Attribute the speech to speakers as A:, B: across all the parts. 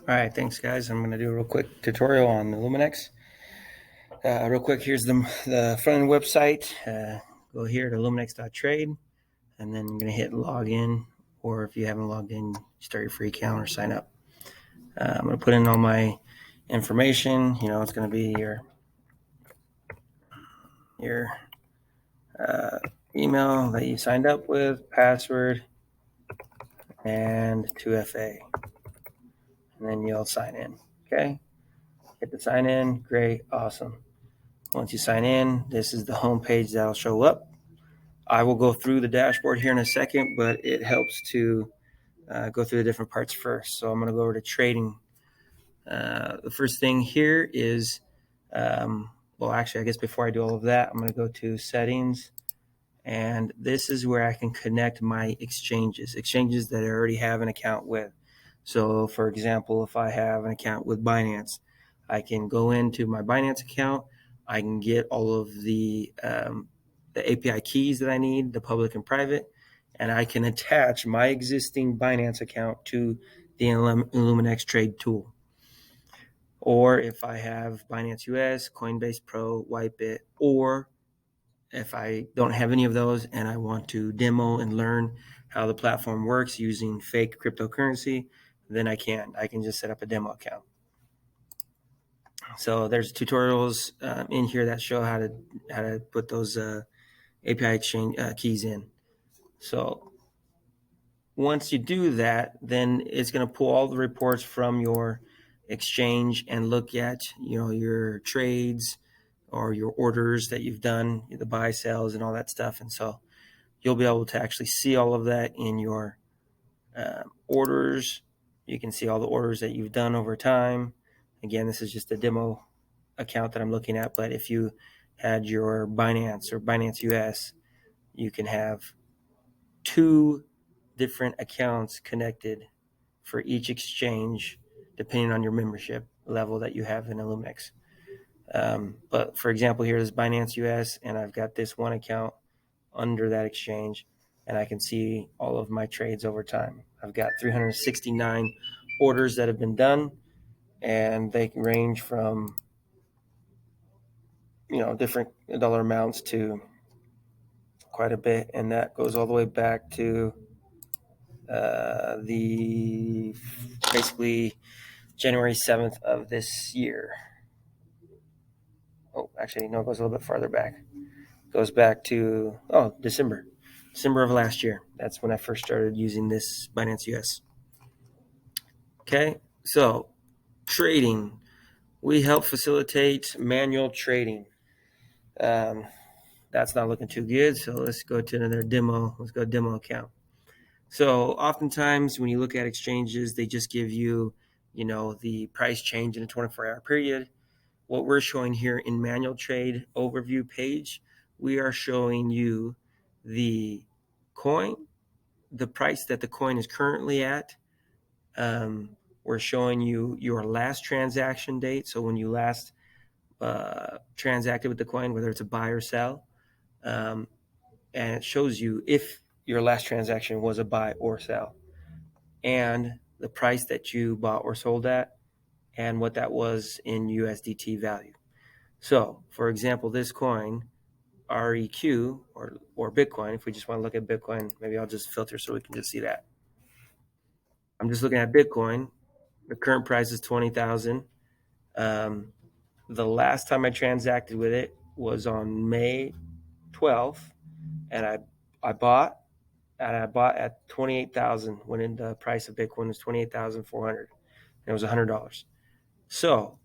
A: All right, thanks guys. I'm going to do a real quick tutorial on illuminex. Real quick, here's the front end website. Go here to illuminex.trade, and then I'm going to hit login, or if you haven't logged in, start your free account or sign up. I'm going to put in all my information. It's going to be your email that you signed up with, password, and 2FA, and then you'll sign in. Okay, hit the sign in. Great, awesome. Once you sign in, this is the home page that'll show up. I will go through the dashboard here in a second, but it helps to go through the different parts first. So I'm going to go over to trading. The first thing here is, well, actually, I guess before I do all of that, I'm going to go to settings. And this is where I can connect my exchanges that I already have an account with. So, for example, if I have an account with Binance, I can go into my Binance account. I can get all of the API keys that I need, the public and private, and I can attach my existing Binance account to the illuminex trade tool. Or if I have Binance US, Coinbase Pro, Whitebit, or if I don't have any of those and I want to demo and learn how the platform works using fake cryptocurrency, then I can just set up a demo account. So there's tutorials in here that show how to put those API exchange keys in. So once you do that, then it's going to pull all the reports from your exchange and look at your trades or your orders that you've done, the buy, sells, and all that stuff. And so you'll be able to actually see all of that in your orders. You can see all the orders that you've done over time. Again, this is just a demo account that I'm looking at, but if you had your Binance or Binance US, you can have 2 different accounts connected for each exchange, depending on your membership level that you have in illuminex. But for example, here is Binance US, and I've got this one account under that exchange, and I can see all of my trades over time. I've got 369 orders that have been done, and they can range from different dollar amounts to quite a bit, and that goes all the way back to the basically January 7th of this year. Oh, actually, no, it goes a little bit farther back. It goes back to December of last year. That's when I first started using this Binance US. Okay, so trading. We help facilitate manual trading. That's not looking too good, so let's go to another demo. Let's go demo account. So oftentimes when you look at exchanges, they just give you, the price change in a 24-hour period. What we're showing here in manual trade overview page, we are showing you the coin, the price that the coin is currently at. We're showing you your last transaction date. So when you last transacted with the coin, whether it's a buy or sell, and it shows you if your last transaction was a buy or sell, and the price that you bought or sold at, and what that was in USDT value. So, for example, this coin, REQ, or Bitcoin, if we just want to look at Bitcoin, maybe I'll just filter so we can just see that. I'm just looking at Bitcoin. The current price is 20,000. The last time I transacted with it was on May 12th, and I bought at 28,000 when the price of Bitcoin was 28,400, and it was $100. So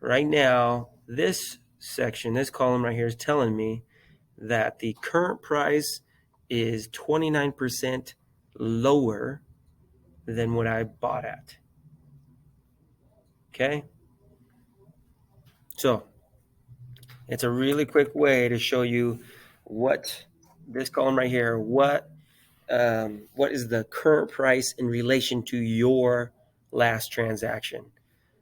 A: right now, this section, this column right here is telling me that the current price is 29% lower than what I bought at. Okay, so it's a really quick way to show you what this column right here, what is the current price in relation to your last transaction.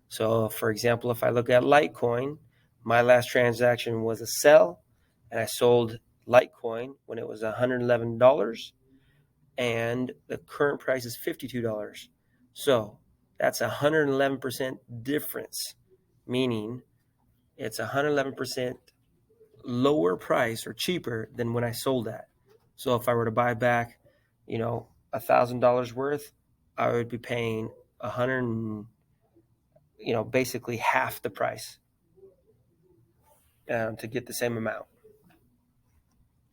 A: So for example, if I look at Litecoin, my last transaction was a sell, and I sold Litecoin when it was $111, and the current price is $52. So That's 111% difference, meaning it's 111% lower price or cheaper than when I sold at. So if I were to buy back, $1,000 worth, I would be paying 100, basically half the price to get the same amount.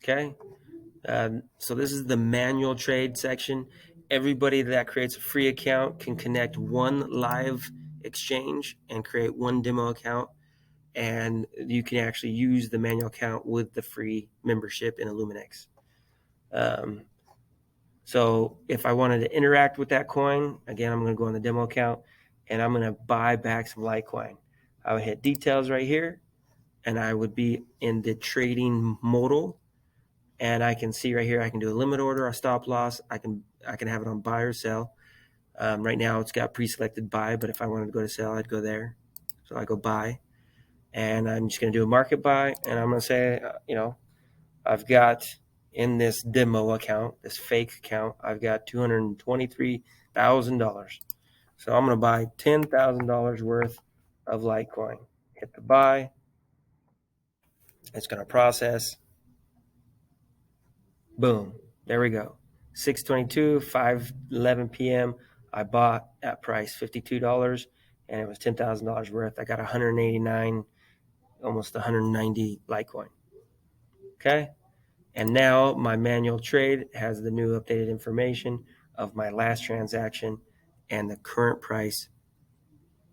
A: Okay. So this is the manual trade section. Everybody that creates a free account can connect one live exchange and create one demo account, and you can actually use the manual account with the free membership in illuminex. So if I wanted to interact with that coin, again, I'm going to go on the demo account and I'm going to buy back some Litecoin. I would hit details right here and I would be in the trading modal, and I can see right here, I can do a limit order, a stop loss. I can have it on buy or sell. Right now it's got pre-selected buy, but if I wanted to go to sell, I'd go there. So I go buy, and I'm just going to do a market buy, and I'm going to say, I've got in this demo account, this fake account, I've got $223,000. So I'm going to buy $10,000 worth of Litecoin. Hit the buy. It's going to process. Boom. There we go. 6:22, 5:11 p.m. I bought at price $52, and it was $10,000 worth. I got 189, almost 190 Litecoin. Okay. And now my manual trade has the new updated information of my last transaction and the current price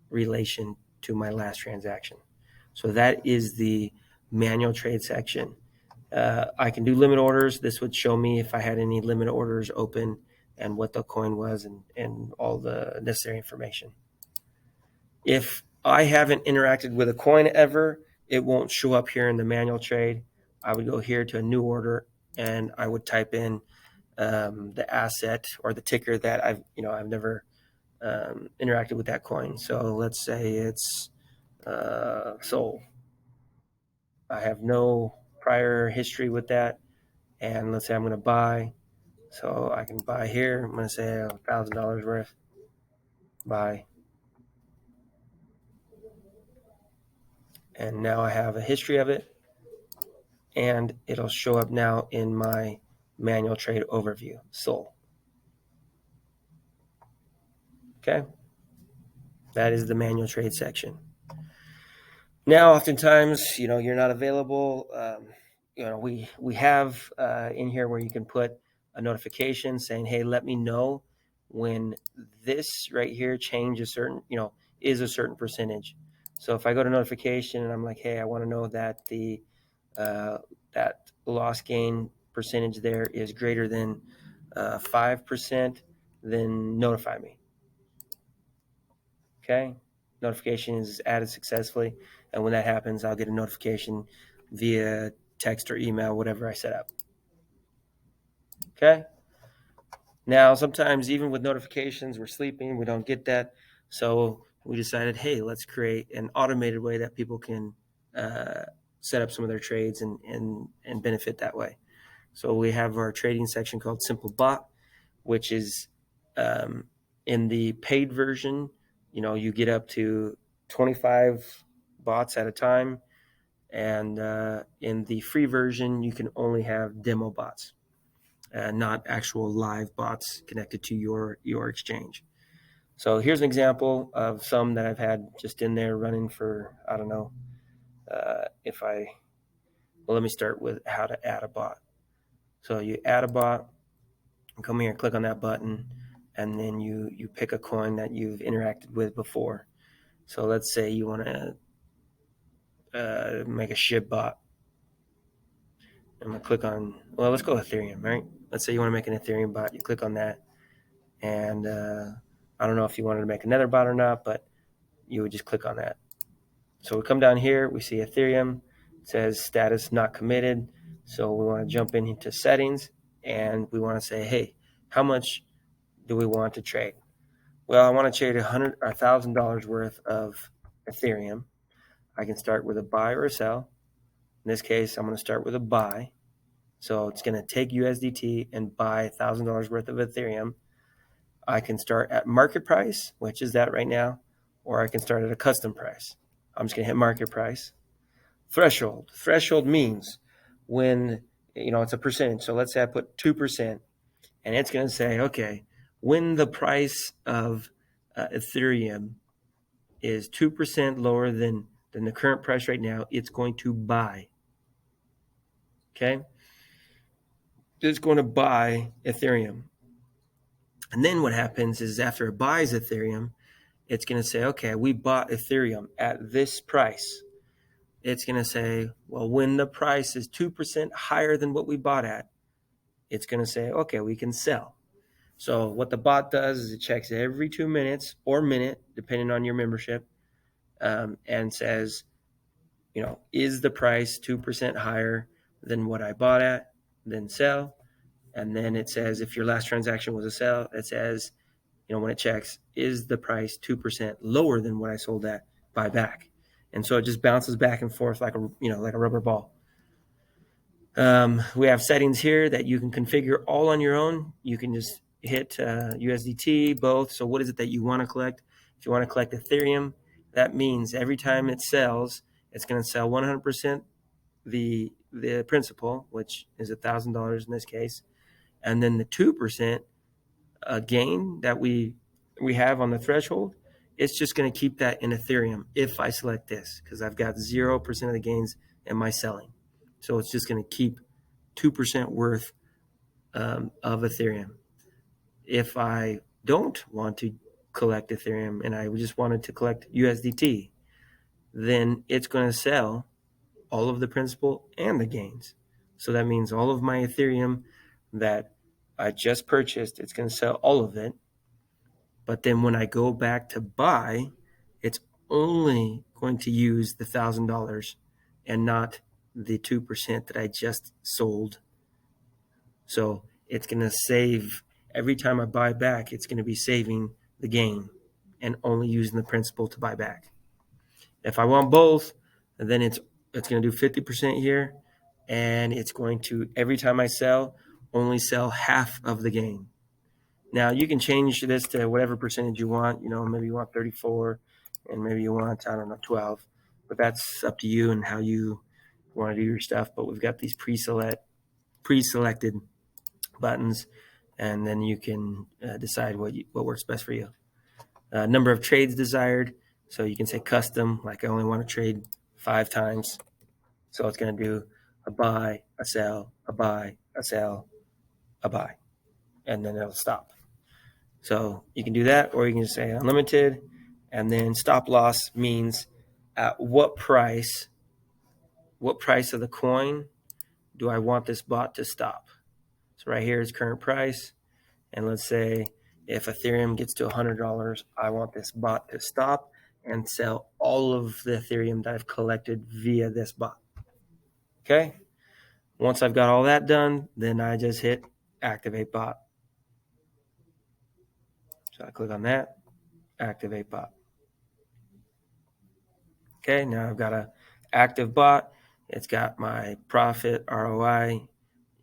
A: relation to my last transaction. So that is the manual trade section. I can do limit orders. This would show me if I had any limit orders open and what the coin was and all the necessary information. If I haven't interacted with a coin ever, it won't show up here in the manual trade. I would go here to a new order and I would type in the asset or the ticker that I've never interacted with that coin. So let's say it's SOL. I have no prior history with that, and let's say I'm going to buy. So I can buy here. I'm going to say $1,000 worth. Buy. And now I have a history of it, and it'll show up now in my manual trade overview, SOL. Okay. That is the manual trade section. Now, oftentimes, you're not available. We have in here where you can put a notification saying, hey, let me know when this right here change is a certain percentage. So if I go to notification and I'm like, hey, I want to know that the that loss gain percentage there is greater than 5%, then notify me. Okay. Notification is added successfully. And when that happens, I'll get a notification via text or email, whatever I set up. Okay. Now, sometimes even with notifications, we're sleeping, we don't get that. So we decided, hey, let's create an automated way that people can set up some of their trades and benefit that way. So we have our trading section called Simple Bot, which is in the paid version, you get up to 25 bots at a time. And in the free version, you can only have demo bots, not actual live bots connected to your exchange. So here's an example of some that I've had just in there running for, I don't know, let me start with how to add a bot. So you add a bot, come here, click on that button, and then you pick a coin that you've interacted with before. So let's say you want to make a SHIB bot. I'm going to click on, let's go Ethereum, right? Let's say you want to make an Ethereum bot. You click on that, and I don't know if you wanted to make another bot or not, but you would just click on that. So we come down here, we see Ethereum. It says status not committed. So we want to jump into settings, and we want to say, hey, how much do we want to trade? Well, I want to trade $1,000 worth of Ethereum. I can start with a buy or a sell. In this case, I'm going to start with a buy. So it's going to take USDT and buy $1,000 worth of Ethereum. I can start at market price, which is that right now, or I can start at a custom price. I'm just going to hit market price. Threshold. Threshold means when, it's a percentage. So let's say I put 2%, and it's going to say, okay, when the price of Ethereum is 2% lower than the current price right now, it's going to buy. Okay? It's going to buy Ethereum. And then what happens is after it buys Ethereum, it's going to say, okay, we bought Ethereum at this price. It's going to say, well, when the price is 2% higher than what we bought at, it's going to say, okay, we can sell. So what the bot does is it checks every 2 minutes or minute, depending on your membership, and says, is the price 2% higher than what I bought at? Then sell. And then it says, if your last transaction was a sell, it says, when it checks, is the price 2% lower than what I sold at? Buy back. And so it just bounces back and forth like a rubber ball. We have settings here that you can configure all on your own. You can just hit USDT, both. So what is it that you want to collect? If you want to collect Ethereum, that means every time it sells, it's going to sell 100% the principal, which is $1,000 in this case, and then the 2% gain that we have on the threshold, it's just going to keep that in Ethereum if I select this, because I've got 0% of the gains in my selling. So it's just going to keep 2% worth of Ethereum. If I don't want to collect Ethereum and I just wanted to collect USDT, then it's going to sell all of the principal and the gains. So that means all of my Ethereum that I just purchased, it's going to sell all of it. But then when I go back to buy, it's only going to use the $1,000 and not the 2% that I just sold. So it's going to save every time I buy back, it's going to be saving the gain and only using the principal to buy back. If I want both, then it's going to do 50% here, and it's going to, every time I sell, only sell half of the gain. Now you can change this to whatever percentage you want. Maybe you want 34, and maybe you want 12, but that's up to you and how you want to do your stuff. But we've got these pre-selected buttons, and then you can decide what works best for you. Number of trades desired. So you can say custom, like I only want to trade 5 times. So it's going to do a buy, a sell, a buy, a sell, a buy, and then it'll stop. So you can do that, or you can just say unlimited, and then stop loss means at what price of the coin do I want this bot to stop? So right here is current price, and let's say if Ethereum gets to $100, I want this bot to stop and sell all of the Ethereum that I've collected via this bot. Okay? Once I've got all that done, then I just hit activate bot. So I click on that, activate bot. Okay, now I've got an active bot. It's got my profit ROI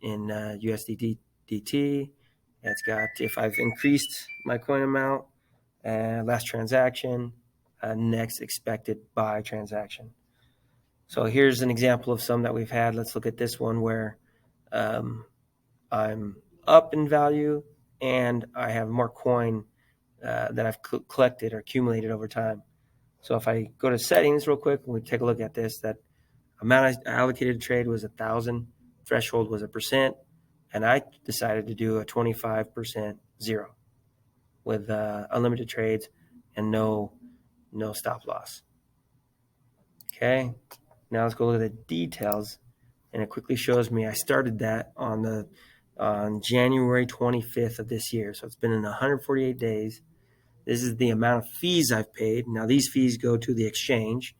A: in USDT. It's got, if I've increased my coin amount, last transaction, next expected buy transaction. So here's an example of some that we've had. Let's look at this one where I'm up in value and I have more coin that I've collected or accumulated over time. So if I go to settings real quick and we take a look at this, that amount I allocated to trade was 1,000, threshold was 1%, and I decided to do a 25% zero with unlimited trades and no stop loss. Okay, now let's go look at the details, and it quickly shows me I started that on January 25th of this year. So it's been in 148 days. This is the amount of fees I've paid. Now these fees go to the exchange,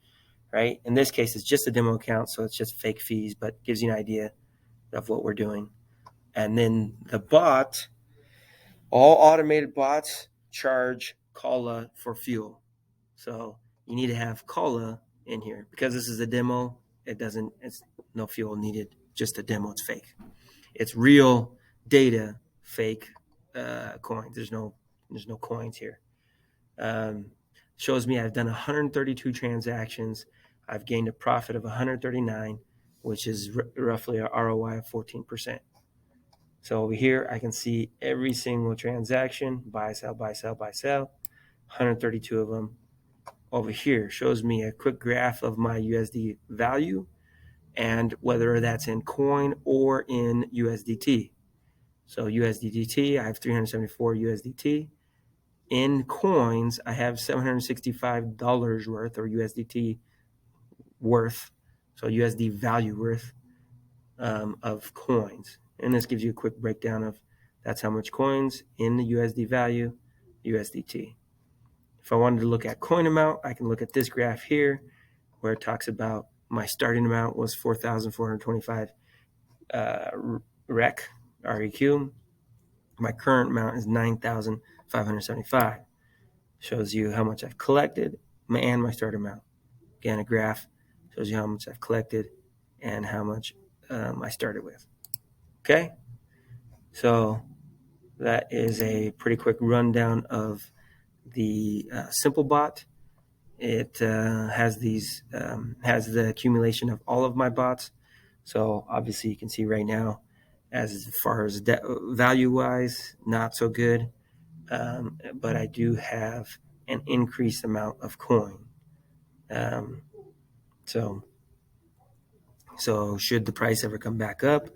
A: right? In this case, it's just a demo account, so it's just fake fees, but gives you an idea of what we're doing. And then the bot, all automated bots charge Kala for fuel. So you need to have Kala in here. Because this is a demo, it's no fuel needed, just a demo, it's fake. It's real data, fake coins. There's no There's no coins here. Shows me I've done 132 transactions. I've gained a profit of 139, which is roughly a ROI of 14%. So over here, I can see every single transaction, buy, sell, buy, sell, buy, sell, 132 of them. Over here shows me a quick graph of my USD value and whether that's in coin or in USDT. So USDT, I have 374 USDT. In coins, I have $765 worth, or USDT worth, so USD value worth of coins. And this gives you a quick breakdown of that's how much coins in the USD value, USDT. If I wanted to look at coin amount, I can look at this graph here where it talks about my starting amount was 4,425 REQ. My current amount is 9,575. Shows you how much I've collected and my start amount. Again, a graph shows you how much I've collected and how much I started with. Okay, so that is a pretty quick rundown of the simple bot. It has the accumulation of all of my bots. So obviously you can see right now, as far as value wise, not so good. But I do have an increased amount of coin. So should the price ever come back up,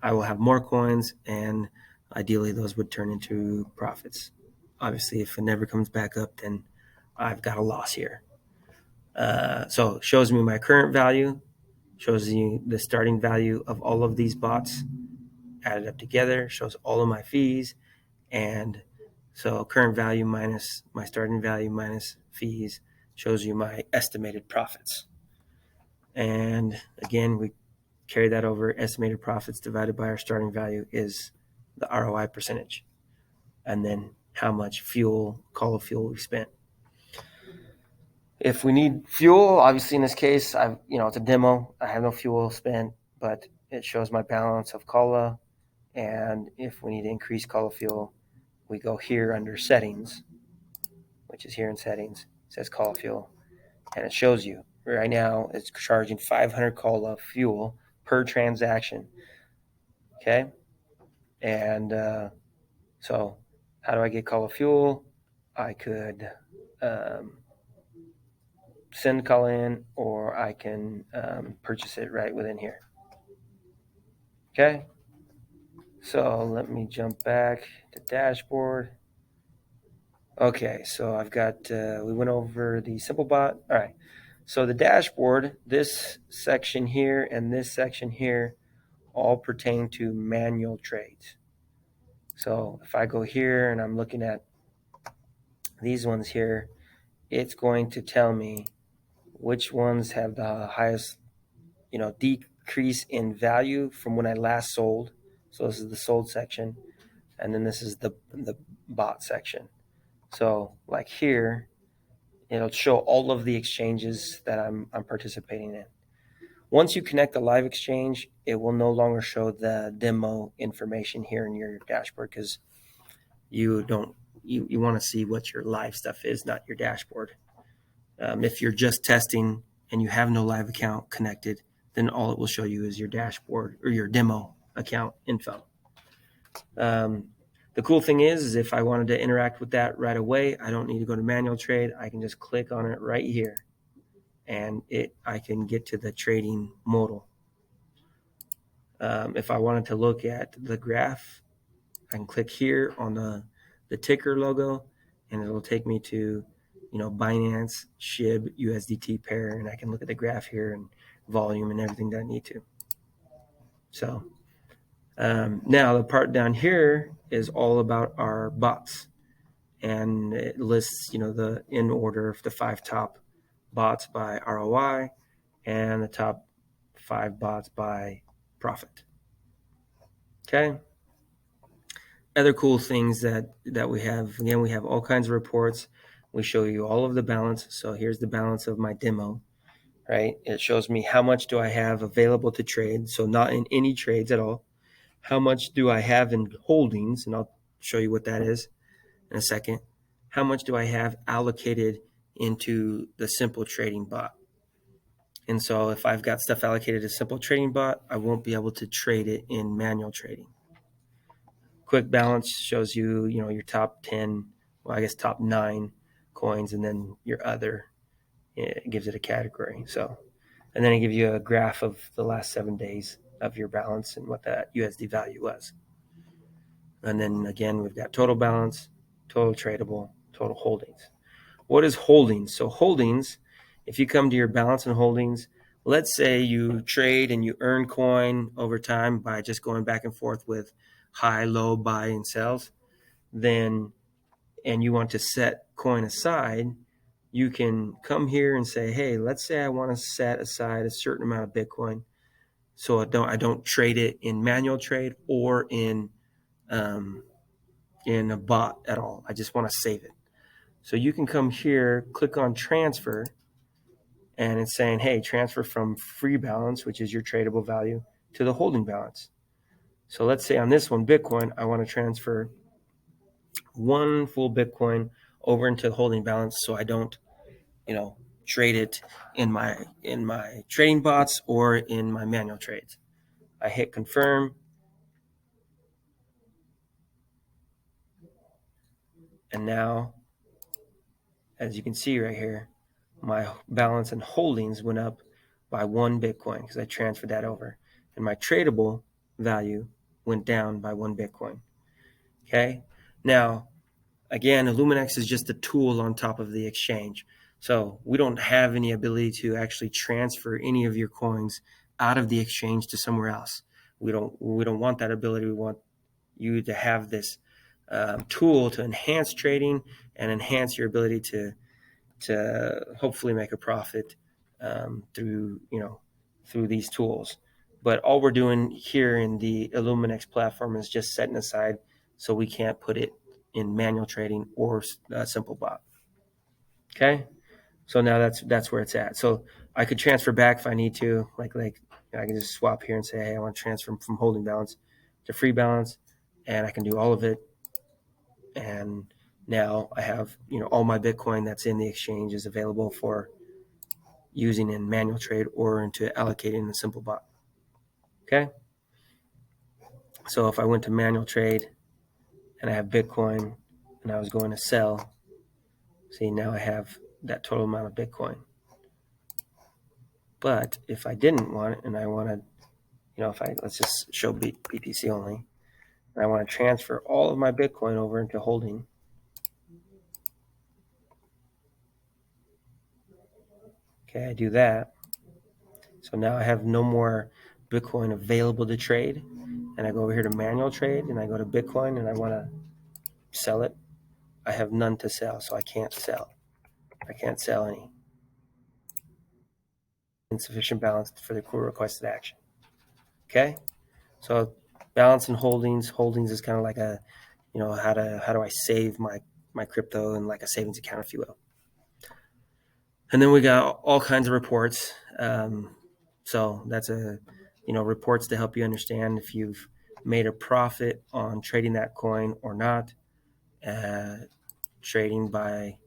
A: I will have more coins, and ideally those would turn into profits. Obviously, if it never comes back up, then I've got a loss here. So it shows me my current value, shows you the starting value of all of these bots added up together, shows all of my fees, and so current value minus my starting value minus fees shows you my estimated profits. And again, we carry that over. Estimated profits divided by our starting value is the ROI percentage. And then how much call of fuel we spent. If we need fuel, obviously in this case, it's a demo. I have no fuel spent, but it shows my balance of COLA. And if we need to increase COLA fuel, we go here under settings, which is here in settings. It says COLA fuel, and it shows you right now it's charging 500 COLA fuel per transaction. Okay, and so how do I get COLA fuel? I could send COLA in, or I can purchase it right within here. Okay, so let me jump back to dashboard. Okay, so I've got, we went over the simple bot. All right, so the dashboard, this section here and this section here all pertain to manual trades. So if I go here and I'm looking at these ones here, it's going to tell me which ones have the highest, decrease in value from when I last sold. So this is the sold section, and then this is the bot section. So like here, it'll show all of the exchanges that I'm participating in. Once you connect a live exchange, it will no longer show the demo information here in your dashboard, because you want to see what your live stuff is, not your dashboard. If you're just testing and you have no live account connected, then all it will show you is your dashboard or your demo account info. The cool thing is if I wanted to interact with that right away, I don't need to go to manual trade. I can just click on it right here, and I can get to the trading modal. If I wanted to look at the graph, I can click here on the ticker logo, and it'll take me to Binance, SHIB, USDT pair, and I can look at the graph here and volume and everything that I need to. So now the part down here is all about our bots, and it lists the in order of the 5 top bots by ROI and the top 5 bots by profit. Okay. Other cool things that we have, again, we have all kinds of reports. We show you all of the balance. So here's the balance of my demo, right? It shows me how much do I have available to trade. So not in any trades at all. How much do I have in holdings? And I'll show you what that is. in a second, how much do I have allocated into the simple trading bot? And so if I've got stuff allocated to simple trading bot, I won't be able to trade it in manual trading. Quick balance shows you, your top 10, well, I guess top 9 coins, and then your other, it gives it a category. So, and then it gives you a graph of the last 7 days of your balance and what that USD value was. And then again, we've got total balance, total tradable, total holdings. What is holdings? So holdings, if you come to your balance and holdings, let's say you trade and you earn coin over time by just going back and forth with high, low, buy and sells, then, and you want to set coin aside, you can come here and say, hey, let's say I want to set aside a certain amount of Bitcoin. So I don't trade it in manual trade or in a bot at all. I just want to save it. So you can come here, click on transfer, and it's saying, hey, transfer from free balance, which is your tradable value, to the holding balance. So let's say on this one, Bitcoin, I want to transfer one full Bitcoin over into the holding balance so I don't, trade it in my trading bots or in my manual trades. I hit confirm, and now, as you can see right here, my balance and holdings went up by 1 Bitcoin because I transferred that over. And my tradable value went down by 1 Bitcoin. Okay. Now, again, illuminex is just a tool on top of the exchange. So we don't have any ability to actually transfer any of your coins out of the exchange to somewhere else. We don't want that ability. We want you to have this tool to enhance trading and enhance your ability to hopefully make a profit through these tools. But all we're doing here in the illuminex platform is just setting aside so we can't put it in manual trading or simple bot. Okay, so now that's where it's at. So I could transfer back if I need to, like I can just swap here and say, hey, I want to transfer from holding balance to free balance, and I can do all of it. And now I have, all my Bitcoin that's in the exchange is available for using in manual trade or into allocating in the simple bot. Okay. So if I went to manual trade and I have Bitcoin and I was going to sell, see, now I have that total amount of Bitcoin. But if I didn't want it and I wanted, let's just show BTC only, and I want to transfer all of my Bitcoin over into holding. Okay, I do that. So now I have no more Bitcoin available to trade. And I go over here to manual trade and I go to Bitcoin and I want to sell it. I have none to sell, so I can't sell. I can't sell any. Insufficient balance for the requested action. Okay, so balance and holdings. Holdings is kind of like a, how do I save my crypto in like a savings account, if you will. And then we got all kinds of reports. So that's reports to help you understand if you've made a profit on trading that coin or not. Trading by,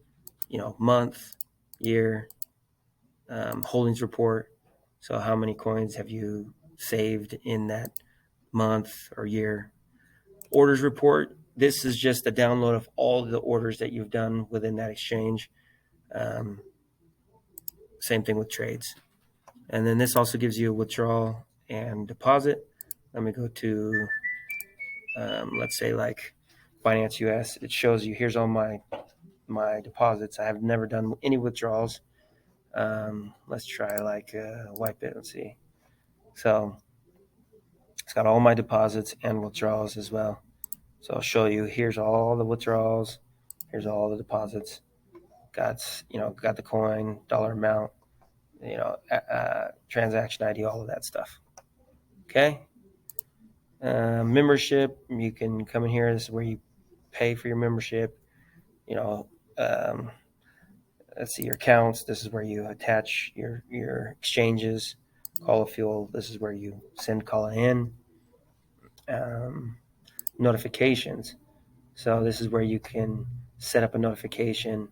A: month, year, holdings report. So how many coins have you saved in that month or year? Orders report. This is just a download of all the orders that you've done within that exchange. Same thing with trades. And then this also gives you a withdrawal and deposit. Let me go to, let's say like Binance US. It shows you, here's all my deposits. I have never done any withdrawals. Let's try like Whitebit. Let's see. So it's got all my deposits and withdrawals as well. So I'll show you. Here's all the withdrawals. Here's all the deposits. Got the coin, dollar amount, transaction ID, all of that stuff. Okay. Membership. You can come in here. This is where you pay for your membership. Let's see your accounts. This is where you attach your exchanges. Call of fuel. This is where you send call in. Notifications. So this is where you can set up a notification.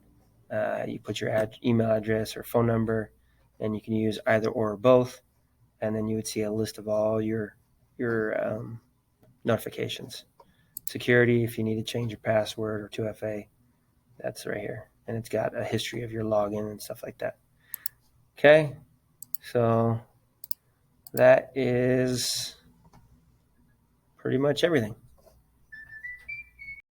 A: You put your email address or phone number, and you can use either or both, and then you would see a list of all your notifications. Security, if you need to change your password or 2FA, that's right here. And it's got a history of your login and stuff like that. Okay, so that is pretty much everything.